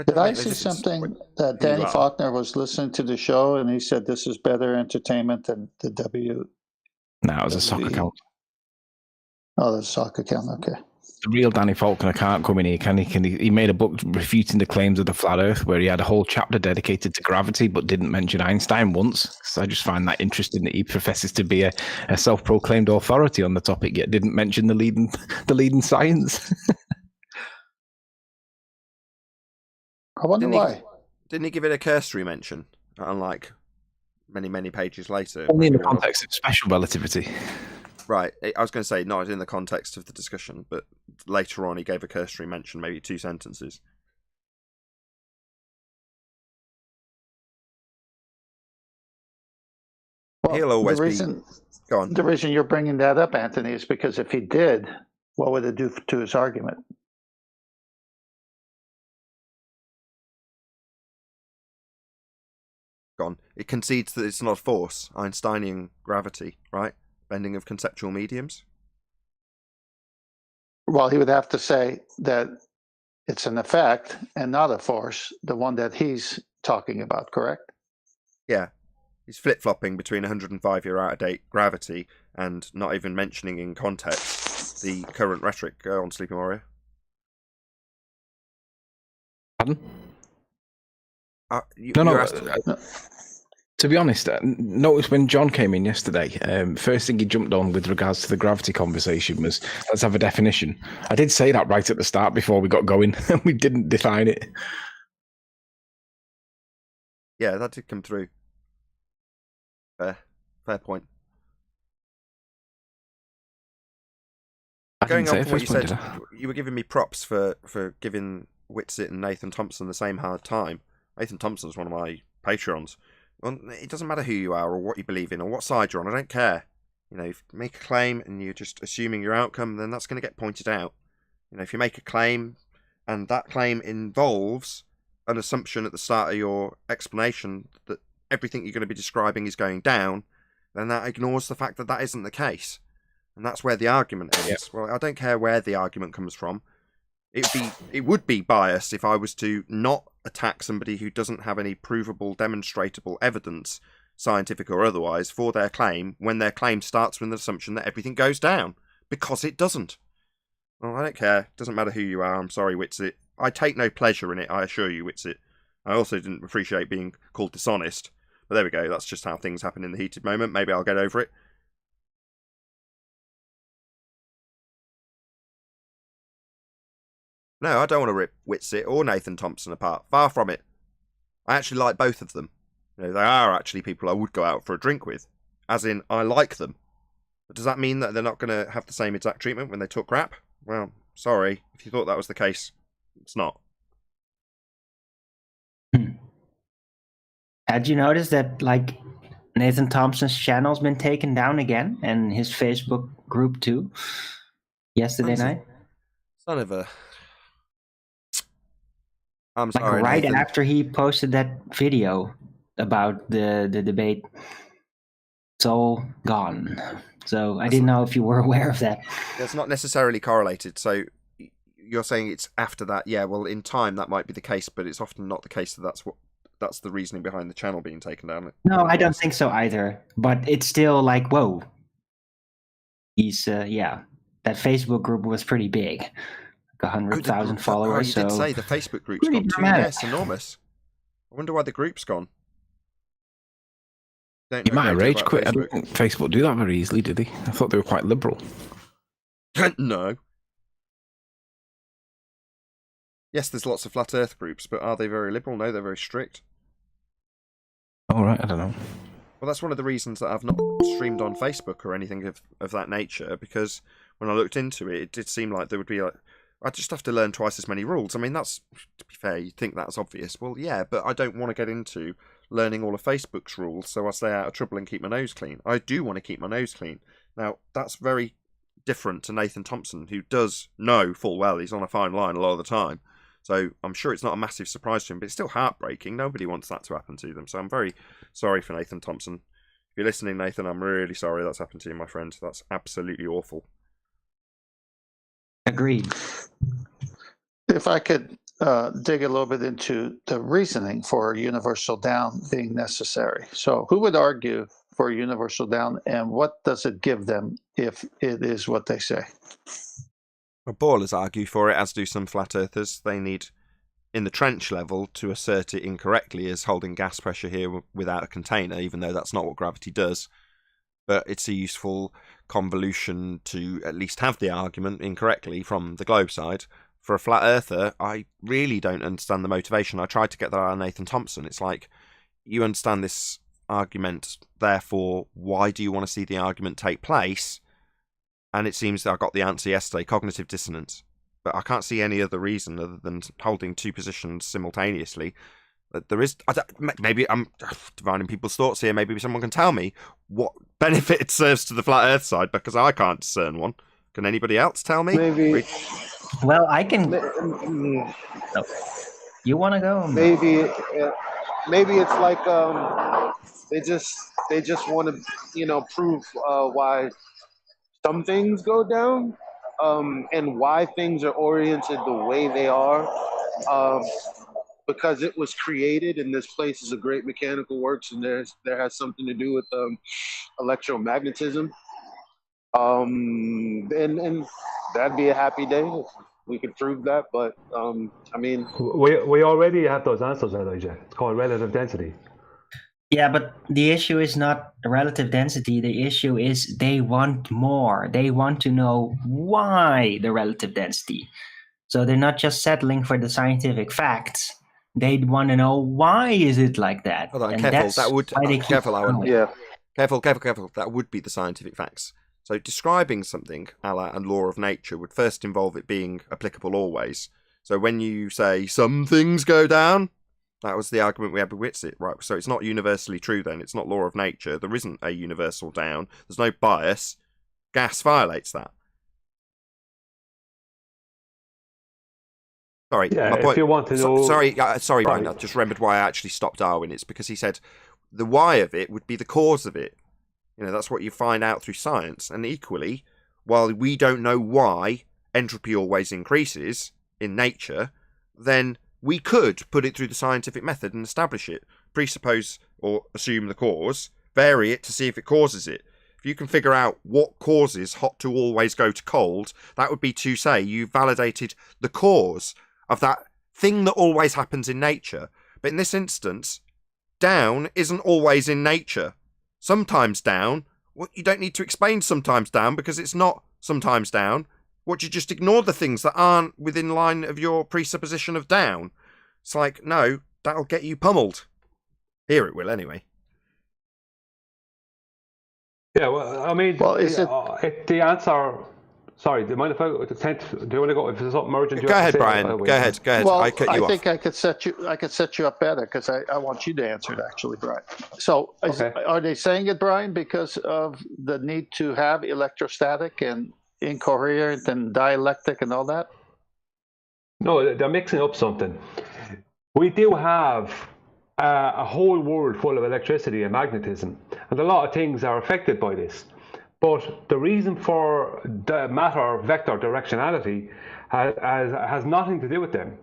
Did I see something that Danny Faulkner was listening to the show and he said this is better entertainment than the W? No, it was a soccer account. Oh, that's a soccer account. Okay. The real Danny Faulkner can't come in here, can he? He made a book refuting the claims of the flat Earth, where he had a whole chapter dedicated to gravity, but didn't mention Einstein once. So I just find that interesting that he professes to be a self-proclaimed authority on the topic, yet didn't mention the leading science. I wonder why. Didn't he give it a cursory mention? Unlike many pages later. Only in the context of special relativity. Right. I was going to say, not in the context of the discussion, but later on he gave a cursory mention, maybe 2 sentences. Well, He'll always be... Go on. The reason you're bringing that up, Anthony, is because if he did, what would it do to his argument? Gone. It concedes that it's not force, Einsteinian gravity, right? Bending of conceptual mediums. Well, he would have to say that it's an effect and not a force, the one that he's talking about, correct? Yeah. He's flip-flopping between 105-year out-of-date gravity and not even mentioning in context the current rhetoric. Go on, Sleeping Warrior. Pardon? No. To be honest, notice when John came in yesterday, first thing he jumped on with regards to the gravity conversation was, let's have a definition. I did say that right at the start before we got going, and we didn't define it. Yeah, that did come through. Fair. Fair point. I Going didn't say on a from what you first point, said, did I? you were giving me props for giving Witsit and Nathan Thompson the same hard time. Nathan Thompson's one of my Patreons. Well, it doesn't matter who you are or what you believe in or what side you're on. I don't care. You know, if you make a claim and you're just assuming your outcome, then that's going to get pointed out. You know, if you make a claim and that claim involves an assumption at the start of your explanation that everything you're going to be describing is going down, then that ignores the fact that that isn't the case. And that's where the argument ends. Yep. Well, I don't care where the argument comes from. It would be biased if I was to not attack somebody who doesn't have any provable, demonstrable evidence, scientific or otherwise, for their claim when their claim starts with an assumption that everything goes down, because it doesn't. Well, I don't care. It doesn't matter who you are. I'm sorry, Witsit. I take no pleasure in it, I assure you, Witsit. I also didn't appreciate being called dishonest. But there we go. That's just how things happen in the heated moment. Maybe I'll get over it. No, I don't want to rip Witsit or Nathan Thompson apart. Far from it. I actually like both of them. You know, they are actually people I would go out for a drink with. As in, I like them. But does that mean that they're not going to have the same exact treatment when they talk crap? Well, sorry. If you thought that was the case, it's not. Had you noticed that, like, Nathan Thompson's channel's been taken down again, and his Facebook group too, yesterday night? Son of a... I'm like sorry, right Nathan. after he posted that video about the debate. It's all gone. So I didn't know if you were aware of that. It's not necessarily correlated. So you're saying it's after that. Yeah, well, in time that might be the case, but it's often not the case that that's the reasoning behind the channel being taken down. No, I don't think so either. But it's still like, whoa. He's yeah. That Facebook group was pretty big. 100,000 followers. You did say the Facebook group's got 2 yes, enormous. I wonder why the group's gone. You might have rage quit. I don't think Facebook do that very easily, did they? I thought they were quite liberal. No. Yes, there's lots of flat earth groups, but are they very liberal? No, they're very strict. All right, I don't know. Well, that's one of the reasons that I've not streamed on Facebook or anything of that nature, because when I looked into it, it did seem like there would be like, I'd just have to learn twice as many rules. I mean, that's, to be fair, you'd think that's obvious. Well, yeah, but I don't want to get into learning all of Facebook's rules so I stay out of trouble and keep my nose clean. I do want to keep my nose clean. Now, that's very different to Nathan Thompson, who does know full well he's on a fine line a lot of the time. So I'm sure it's not a massive surprise to him, but it's still heartbreaking. Nobody wants that to happen to them. So I'm very sorry for Nathan Thompson. If you're listening, Nathan, I'm really sorry that's happened to you, my friend. That's absolutely awful. Agreed. If I could dig a little bit into the reasoning for universal down being necessary. So who would argue for universal down, and what does it give them if it is what they say? Well, ballers argue for it, as do some flat earthers. They need, in the trench level, to assert it incorrectly as holding gas pressure here without a container, even though that's not what gravity does. But it's a useful convolution to at least have the argument incorrectly from the globe side. For a flat earther, I really don't understand the motivation. I tried to get that out of Nathan Thompson. It's like, you understand this argument, therefore, why do you want to see the argument take place? And it seems that I got the answer yesterday, cognitive dissonance. But I can't see any other reason other than holding two positions simultaneously. There is, maybe I'm divining people's thoughts here. Maybe someone can tell me what benefit it serves to the flat earth side, because I can't discern one. Can anybody else tell me? Maybe. Well, I can. Oh. You want to go? Maybe it's like they just want to prove why some things go down, and why things are oriented the way they are, because it was created, and this place is a great mechanical works, and there has something to do with electromagnetism. And that'd be a happy day if we could prove that. But I mean, we already have those answers, Elijah. It's called relative density. Yeah, but the issue is not relative density. The issue is they want more. They want to know why the relative density. So they're not just settling for the scientific facts. They want to know why is it like that. Hold on, careful. That would careful. I would. Yeah. Careful. That would be the scientific facts. So describing something, a la a law of nature, would first involve it being applicable always. So when you say some things go down, that was the argument we had with Witzit, right? So it's not universally true then. It's not law of nature. There isn't a universal down. There's no bias. Gas violates that. Sorry, Yeah, my point. if you want to know... Sorry, Brian. I just remembered why I actually stopped Darwin. It's because he said the why of it would be the cause of it. You know, that's what you find out through science. And equally, while we don't know why entropy always increases in nature, then we could put it through the scientific method and establish it, presuppose or assume the cause, vary it to see if it causes it. If you can figure out what causes hot to always go to cold, that would be to say you validated the cause of that thing that always happens in nature. But in this instance, down isn't always in nature. Sometimes down, well, you don't need to explain sometimes down because it's not sometimes down. What, you just ignore the things that aren't within line of your presupposition of down? It's like, no, that'll get you pummeled. Here it will anyway. Yeah, well, I mean, the answer... Sorry, do you mind if I... Do you want to go... If there's something urgent... Go ahead, Brian. Go ahead. Well, I cut you off. think I could set you up better because I want you to answer it, actually, Brian. So are they saying it, Brian, because of the need to have electrostatic and incoherent and dielectric and all that? No, they're mixing up something. We do have a whole world full of electricity and magnetism, and a lot of things are affected by this. But the reason for the matter vector directionality has nothing to do with them.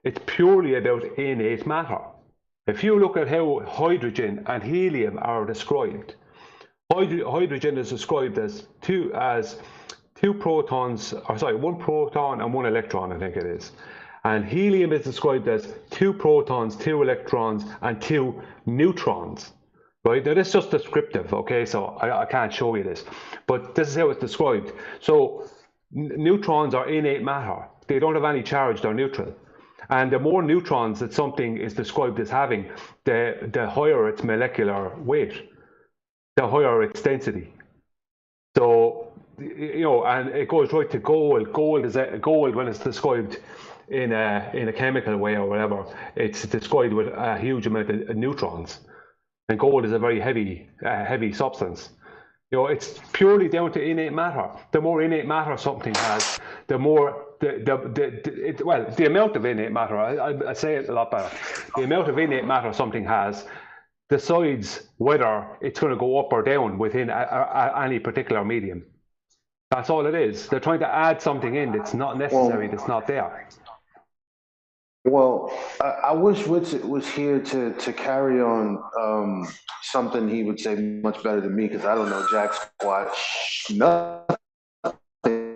It's purely about innate matter. If you look at how hydrogen and helium are described, hydrogen is described as one proton and one electron, I think it is. And helium is described as 2 protons, 2 electrons, and 2 neutrons. Right, now this is just descriptive, okay, so I can't show you this, but this is how it's described. So neutrons are innate matter. They don't have any charge, they're neutral. And the more neutrons that something is described as having, the higher its molecular weight, the higher its density. So, you know, and it goes right to gold. Gold when it's described in a chemical way or whatever, it's described with a huge amount of neutrons. And gold is a very heavy substance. You know, it's purely down to innate matter. The more innate matter something has, the more the amount of innate matter. I say it a lot better. The amount of innate matter something has decides whether it's going to go up or down within any particular medium. That's all it is. They're trying to add something in that's not necessary, that's not there. Well, I wish Witzit was here to carry on something he would say much better than me, because I don't know jack squat nothing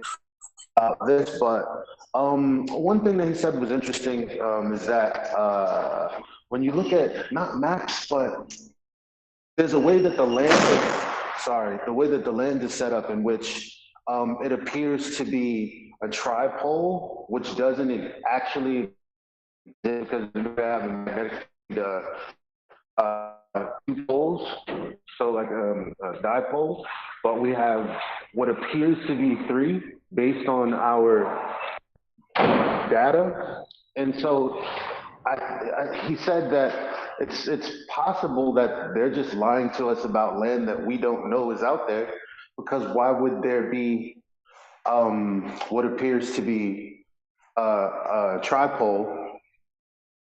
about this. But one thing that he said was interesting is that when you look at not maps, but there's a way that the land is set up in which it appears to be a tripole, which doesn't actually, because we have two poles, so like a dipole, but we have what appears to be 3 based on our data. And so he said that it's possible that they're just lying to us about land that we don't know is out there, because why would there be what appears to be a tripole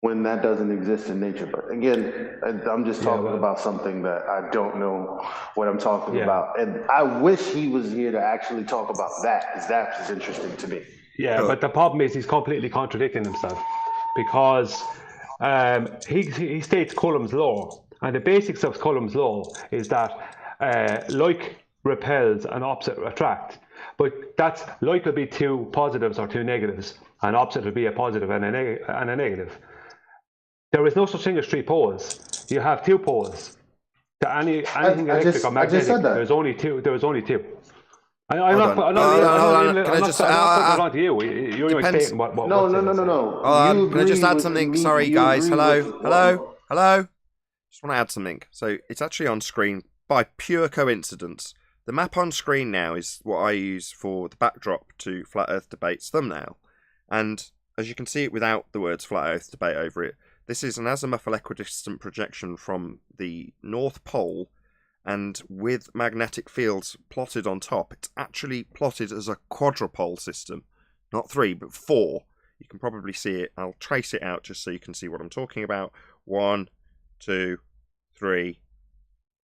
when that doesn't exist in nature? But again, I'm just talking about something that I don't know what I'm talking about. And I wish he was here to actually talk about that, because that's interesting to me. Yeah, but the problem is he's completely contradicting himself, because he states Coulomb's law, and the basics of Coulomb's law is that like repels and opposite attract. But that's like will be 2 positives or 2 negatives, and opposite will be a positive and a negative. There is no such thing as 3 poles. You have 2 poles. To anything electric or magnetic, there's only 2. I'm not putting it onto you. You're stating what No. Can I just add something? Sorry, guys. Hello. Just want to add something. So it's actually on screen. by pure coincidence. The map on screen now is what I use for the backdrop to Flat Earth Debate's thumbnail. And as you can see it without the words Flat Earth Debate over it, this is an azimuthal equidistant projection from the North Pole, and with magnetic fields plotted on top. It's actually plotted as a quadrupole system. Not 3, but 4. You can probably see it. I'll trace it out just so you can see what I'm talking about. 1, 2, 3,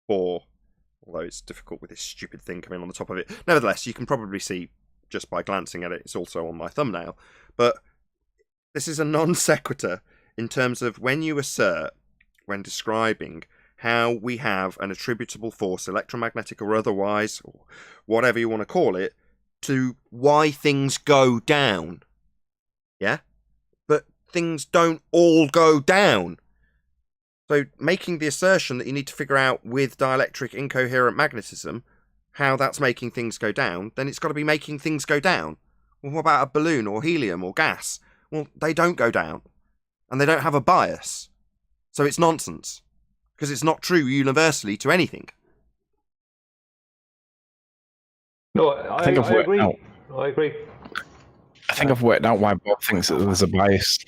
4. Although it's difficult with this stupid thing coming on the top of it. Nevertheless, you can probably see just by glancing at it. It's also on my thumbnail. But this is a non sequitur in terms of when you assert, when describing how we have an attributable force, electromagnetic or otherwise, or whatever you want to call it, to why things go down. Yeah? But things don't all go down. So making the assertion that you need to figure out with dielectric incoherent magnetism how that's making things go down, then it's got to be making things go down. Well, what about a balloon or helium or gas? Well, they don't go down. And they don't have a bias. So it's nonsense. Because it's not true universally to anything. No, I agree. I agree. I think I've worked out why Bob thinks that there's a bias.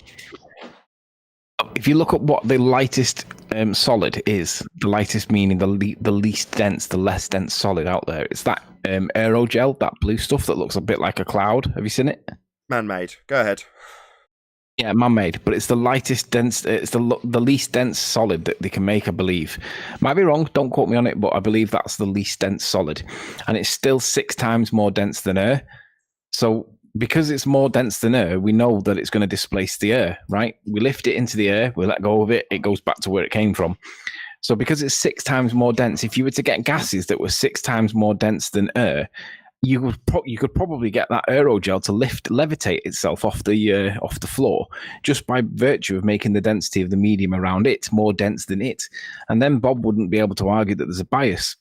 If you look at what the lightest solid is, the lightest meaning the least dense, the less dense solid out there, it's that aerogel, that blue stuff that looks a bit like a cloud. Have you seen it? Man-made. Go ahead. Yeah, man-made, but it's the lightest dense. It's the least dense solid that they can make, I believe. Might be wrong. Don't quote me on it, but I believe that's the least dense solid, and it's still 6 times more dense than air. So, because it's more dense than air, we know that it's going to displace the air. Right? We lift it into the air, we let go of it, it goes back to where it came from. So, because it's 6 times more dense, if you were to get gases that were 6 times more dense than air, you could probably get that aerogel to levitate itself off the floor just by virtue of making the density of the medium around it more dense than it, and then Bob wouldn't be able to argue that there's a bias.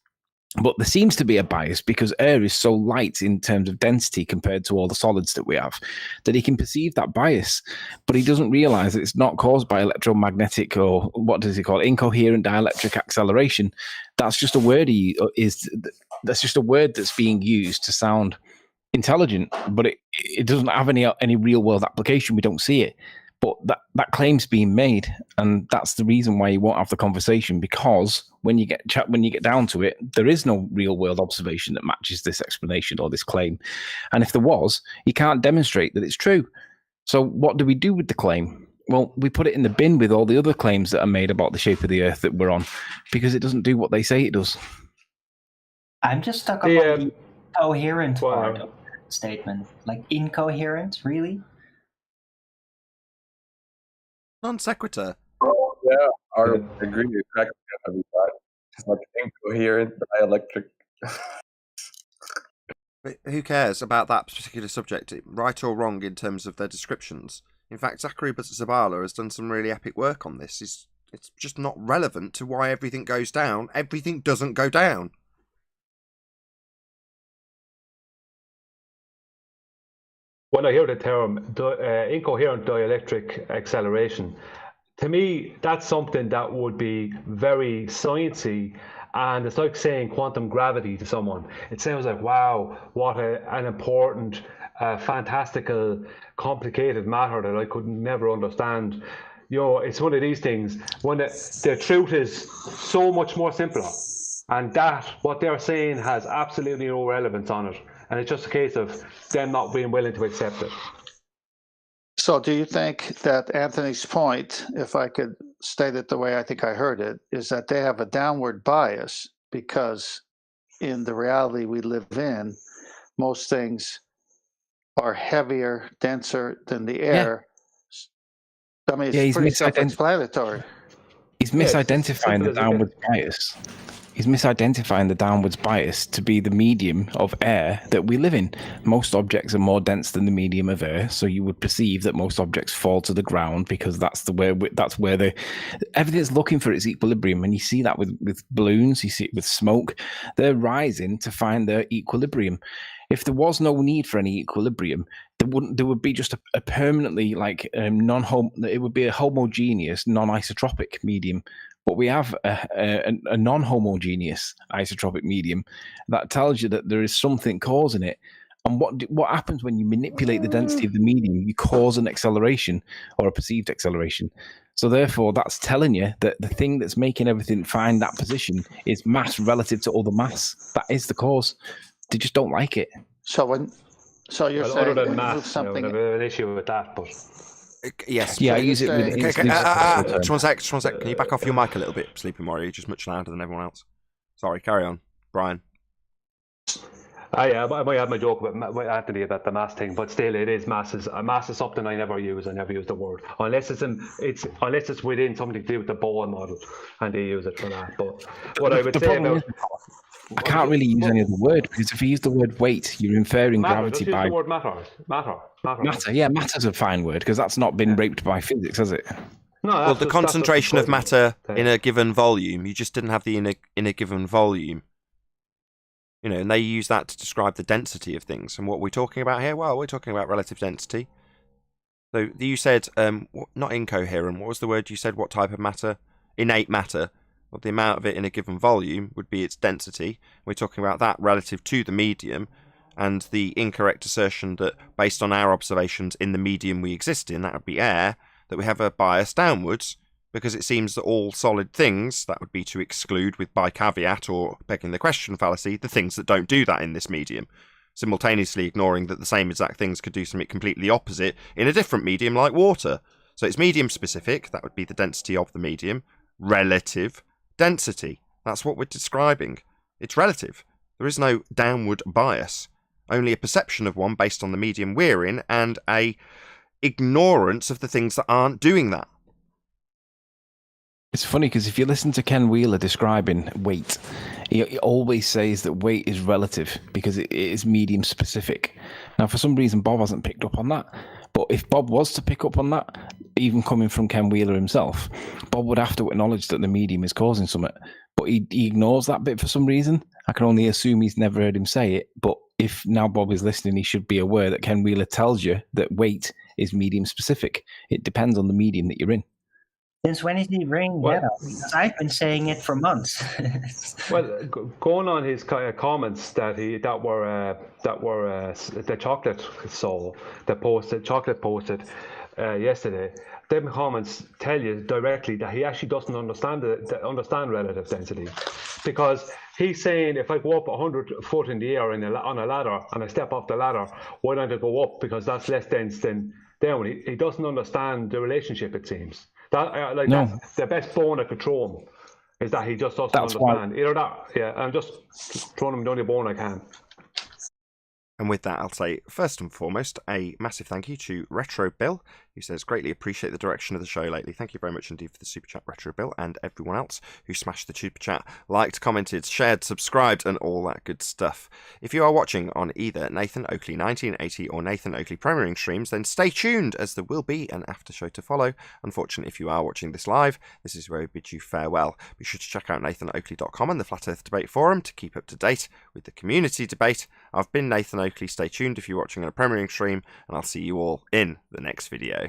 But there seems to be a bias because air is so light in terms of density compared to all the solids that we have that he can perceive that bias, but he doesn't realize that it's not caused by electromagnetic, or what does he call it, incoherent dielectric acceleration. That's just a word that's just a word that's being used to sound intelligent, but it doesn't have any real world application. We don't see it. But that claim's being made, and that's the reason why you won't have the conversation, because when you get down to it, there is no real world observation that matches this explanation or this claim. And if there was, you can't demonstrate that it's true. So what do we do with the claim? Well, we put it in the bin with all the other claims that are made about the shape of the Earth that we're on, because it doesn't do what they say it does. I'm just stuck on the coherent part of the statement. Like, incoherent, really? Non sequitur. Oh, yeah, I agree exactly with that. It's like incoherent dielectric. But who cares about that particular subject, right or wrong in terms of their descriptions? In fact, Zachary Zabala has done some really epic work on this. It's just not relevant to why everything goes down. Everything doesn't go down. When I hear the term incoherent dielectric acceleration, to me, that's something that would be very sciencey, and it's like saying quantum gravity to someone. It sounds like, wow, what an important, fantastical, complicated matter that I could never understand. You know, it's one of these things when the truth is so much more simpler, and that what they're saying has absolutely no relevance on it. And it's just a case of them not being willing to accept it. So do you think that Anthony's point, if I could state it the way I think I heard it, is that they have a downward bias because in the reality we live in, most things are heavier, denser than the air. Yeah. I mean, it's pretty self-explanatory. He's misidentifying the downward bias. He's misidentifying the downwards bias to be the medium of air that we live in. Most objects are more dense than the medium of air, so you would perceive that most objects fall to the ground because that's where everything's looking for its equilibrium. And you see that with balloons, you see it with smoke. They're rising to find their equilibrium. If there was no need for any equilibrium, there would be just a permanently it would be a homogeneous, non-isotropic medium. But we have a non-homogeneous isotropic medium that tells you that there is something causing it. And what happens when you manipulate the density of the medium? You cause an acceleration or a perceived acceleration. So therefore, that's telling you that the thing that's making everything find that position is mass relative to other mass. That is the cause. They just don't like it. So you're saying other than mass, something. I have an issue with that, but Yes. Yeah, I use it with just 1 sec. Can you back off your mic a little bit, Sleeping Warrior? You're just much louder than everyone else. Sorry, carry on, Brian. I might have my joke about Anthony about the mass thing, but still, it is masses. Mass is something I never use. I never use the word unless it's within something to do with the Bohr model, and they use it for that. But what I would say about I can't really use any other word, because if you use the word weight, you're inferring gravity by the word matter. Yeah, matter's a fine word, because that's not been raped by physics, has it? No, Well, the concentration of matter in a given volume, you just didn't have the in a given volume. And they use that to describe the density of things. And what we're talking about here, well, we're talking about relative density. So you said, not incoherent, what was the word you said, what type of matter? Innate matter. Well, the amount of it in a given volume would be its density. We're talking about that relative to the medium, and the incorrect assertion that based on our observations in the medium we exist in, that would be air, that we have a bias downwards, because it seems that all solid things, that would be to exclude with by caveat or begging the question fallacy, the things that don't do that in this medium, simultaneously ignoring that the same exact things could do something completely opposite in a different medium like water. So it's medium specific, that would be the density of the medium, relative density. That's what we're describing. It's relative. There is no downward bias, only a perception of one based on the medium we're in and a ignorance of the things that aren't doing that. It's funny because if you listen to Ken Wheeler describing weight, he always says that weight is relative because it is medium specific. Now, for some reason, Bob hasn't picked up on that. But if Bob was to pick up on that, even coming from Ken Wheeler himself, Bob would have to acknowledge that the medium is causing something. But he ignores that bit for some reason. I can only assume he's never heard him say it. But if now Bob is listening, he should be aware that Ken Wheeler tells you that weight is medium specific. It depends on the medium that you're in. Since when is he bringing that up? Because I've been saying it for months. Well, going on his comments that were the chocolate soul that chocolate posted yesterday. Them comments tell you directly that he actually doesn't understand relative density, because he's saying if I go up 100 foot in the air on a ladder and I step off the ladder, why don't I go up because that's less dense than down? He doesn't understand the relationship, it seems. That's the best bone I could throw him, is that he just doesn't understand. Either that, yeah, I'm just throwing him the only bone I can. And with that, I'll say, first and foremost, a massive thank you to Retro Bill, who says, greatly appreciate the direction of the show lately. Thank you very much indeed for the super chat, Retro Bill, and everyone else who smashed the super chat, liked, commented, shared, subscribed, and all that good stuff. If you are watching on either Nathan Oakley 1980 or Nathan Oakley Premiering streams, then stay tuned, as there will be an after show to follow. Unfortunately, if you are watching this live, this is where we bid you farewell. Be sure to check out nathanoakley.com and the Flat Earth Debate Forum to keep up to date with the community debate. I've been Nathan Oakley. Stay tuned if you're watching on a premiering stream, and I'll see you all in the next video.